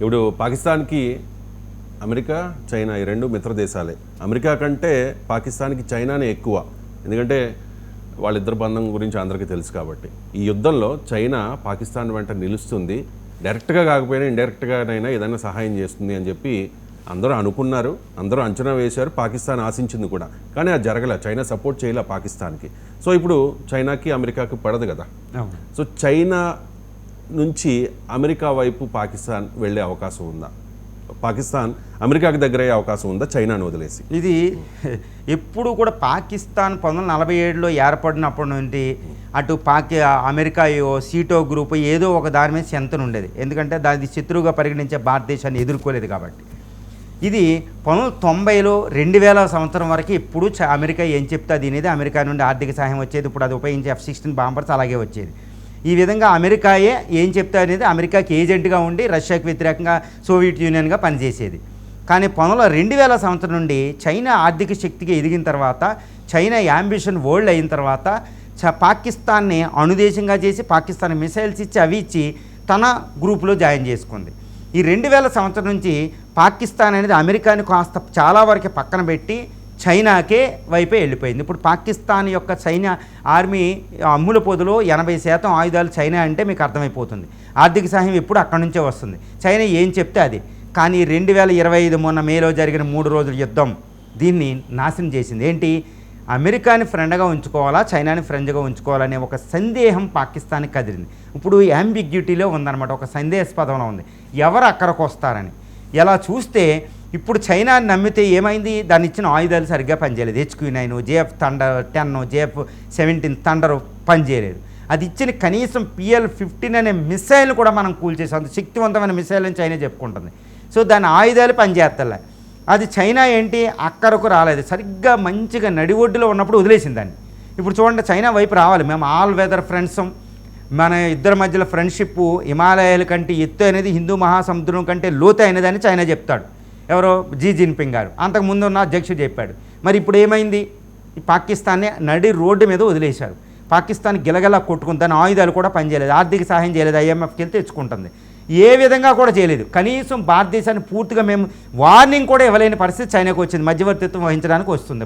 ఇప్పుడు పాకిస్తాన్కి America, China ఈ రెండు మిత్ర దేశాలే. అమెరికా కంటే పాకిస్తాన్కి చైనానే ఎక్కువ, ఎందుకంటే వాళ్ళిద్దరు బంధం గురించి అందరికీ తెలుసు కాబట్టి. ఈ యుద్ధంలో చైనా పాకిస్తాన్ వెంట నిలుస్తుంది, డైరెక్ట్గా కాకపోయినా ఇండైరెక్ట్గానైనా ఏదైనా సహాయం చేస్తుంది అని చెప్పి అందరూ అనుకున్నారు, అందరూ అంచనా వేశారు, పాకిస్తాన్ ఆశించింది కూడా. కానీ అది జరగలే, చైనా సపోర్ట్ చేయలే పాకిస్తాన్కి. సో ఇప్పుడు చైనాకి అమెరికాకి పడదు కదా. సో చైనా నుంచి అమెరికా వైపు పాకిస్తాన్ వెళ్ళే అవకాశం ఉందా? పాకిస్తాన్ అమెరికాకి దగ్గర అయ్యే అవకాశం ఉందా చైనాను వదిలేసి? ఇది ఎప్పుడు కూడా పాకిస్తాన్ 1947లో ఏర్పడినప్పటి నుండి అటు అమెరికా సీటో గ్రూప్ ఏదో ఒక దాని మీద సెంతను ఉండేది, ఎందుకంటే దాని శత్రువుగా పరిగణించే భారతదేశాన్ని ఎదుర్కోలేదు కాబట్టి. ఇది 1990లో 2000 సంవత్సరం వరకు ఎప్పుడు అమెరికా ఏం చెప్తే అది అనేది, అమెరికా నుండి ఆర్థిక సహాయం వచ్చేది. ఇప్పుడు అది ఉపయోగించే F-16 బాంబర్స్ అలాగే వచ్చేది. ఈ విధంగా అమెరికాయే ఏం చెప్తే అనేది అమెరికాకి ఏజెంట్గా ఉండి రష్యాకి వ్యతిరేకంగా సోవియట్ యూనియన్గా పనిచేసేది. కానీ 2000 సంవత్సరం నుండి చైనా ఆర్థిక శక్తిగా ఎదిగిన తర్వాత, చైనా యాంబిషన్ వరల్డ్ అయిన తర్వాత పాకిస్తాన్ని అణుదేశంగా చేసి పాకిస్తాన్ మిసైల్స్ ఇచ్చి అవి ఇచ్చి తన గ్రూపులో జాయిన్ చేసుకుంది. ఈ 2000 సంవత్సరం నుంచి పాకిస్తాన్ అనేది అమెరికాని కాస్త చాలా వరకు పక్కన పెట్టి చైనాకే వైపే వెళ్ళిపోయింది. ఇప్పుడు పాకిస్తాన్ యొక్క సైన్య ఆర్మీ అమ్ముల పొదులో 80% ఆయుధాలు చైనా అంటే మీకు అర్థమైపోతుంది. ఆర్థిక సహాయం ఎప్పుడు అక్కడి నుంచే వస్తుంది, చైనా ఏం చెప్తే అది. కానీ 2025 మొన్న మేలో జరిగిన 3 రోజుల యుద్ధం దీన్ని నాశనం చేసింది. ఏంటి, అమెరికాని ఫ్రెండ్గా ఉంచుకోవాలా, చైనాని ఫ్రెండ్గా ఉంచుకోవాలనే ఒక సందేహం పాకిస్తాన్కి కదిలింది. ఇప్పుడు యాంబిగ్యూటీలో ఉందన్నమాట, ఒక సందేహాస్పదంలో ఉంది ఎవరు అక్కడికి వస్తారని. ఎలా చూస్తే ఇప్పుడు చైనాని నమ్మితే ఏమైంది, దాన్ని ఇచ్చిన ఆయుధాలు సరిగ్గా పనిచేయలేదు. HQ-9, JF-10, JF-17 థండర్ పనిచేయలేదు. అది ఇచ్చిన కనీసం PL-15 అనే మిసైల్ కూడా మనం కూల్చేసాం, అంత శక్తివంతమైన మిసైల్ అని చైనా చెప్పుకుంటుంది. సో దాని ఆయుధాలు పనిచేస్తలే. అది చైనా ఏంటి అక్కడకు రాలేదు, సరిగ్గా మంచిగా నడి ఒడ్డులో ఉన్నప్పుడు వదిలేసింది దాన్ని. ఇప్పుడు చూడండి, చైనా వైపు రావాలి, మేము ఆల్ వెదర్ ఫ్రెండ్స్, మన ఇద్దరి మధ్యలో ఫ్రెండ్షిప్ హిమాలయాల కంటే ఎత్తు అనేది హిందూ మహాసముద్రం కంటే లోతు అయినదని చైనా చెప్తాడు. ఎవరో జీ జిన్పింగ్ గారు, అంతకుముందు ఉన్న అధ్యక్షుడు చెప్పాడు. మరి ఇప్పుడు ఏమైంది, పాకిస్తాన్ని నడి రోడ్డు మీద వదిలేశారు. పాకిస్తాన్ గిలగలా కొట్టుకుని దాని ఆయుధాలు కూడా పనిచేయలేదు, ఆర్థిక సహాయం చేయలేదు, IMFకి వెళ్తే తెచ్చుకుంటుంది, ఏ విధంగా కూడా చేయలేదు. కనీసం భారతదేశాన్ని పూర్తిగా మేము వార్నింగ్ కూడా ఇవ్వలేని పరిస్థితి చైనాకు వచ్చింది, మధ్యవర్తిత్వం వహించడానికి వస్తుంది.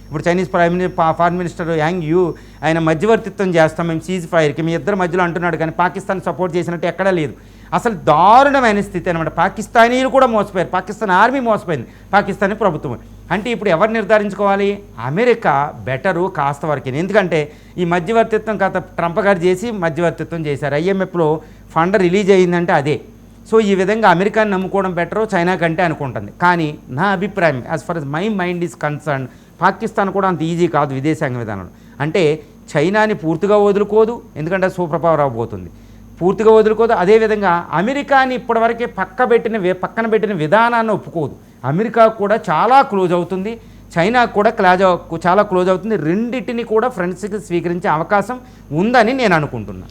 ఇప్పుడు Chinese foreign minister Yang Yu ఆయన మధ్యవర్తిత్వం చేస్తాం మేము సీజ్ ఫైర్కి, మీ ఇద్దరు మధ్యలో అంటున్నాడు, కానీ పాకిస్తాన్ సపోర్ట్ చేసినట్టు ఎక్కడా లేదు. అసలు దారుణమైన స్థితి అనమాట. పాకిస్తానీలు కూడా మోసపోయారు, పాకిస్తాన్ ఆర్మీ మోసపోయింది, పాకిస్తానీ ప్రభుత్వం. అంటే ఇప్పుడు ఎవరు నిర్ధారించుకోవాలి, అమెరికా బెటరు కాస్త వరకు. ఎందుకంటే ఈ మధ్యవర్తిత్వం ట్రంప్ గారు చేసి మధ్యవర్తిత్వం చేశారు, IMFలో ఫండ్ రిలీజ్ అయ్యిందంటే అదే. సో ఈ విధంగా అమెరికాని నమ్ముకోవడం బెటరు చైనా కంటే అనుకుంటుంది. కానీ నా అభిప్రాయం, as for as my mind is concern, Pakistan కూడా అంత ఈజీ కాదు విదేశాంగ విధానం. అంటే చైనాని పూర్తిగా వదులుకోదు, ఎందుకంటే సూపర్ పవర్ అవ్వబోతుంది, పూర్తిగా వదులుకోదు. అదేవిధంగా అమెరికాని ఇప్పటివరకే పక్కన పెట్టిన విధానాన్ని ఒప్పుకోదు. అమెరికా కూడా చాలా క్లోజ్ అవుతుంది, చైనా కూడా చాలా క్లోజ్ అవుతుంది. రెండింటిని కూడా ఫ్రెండ్స్కి స్వీకరించే అవకాశం ఉందని నేను అనుకుంటున్నాను.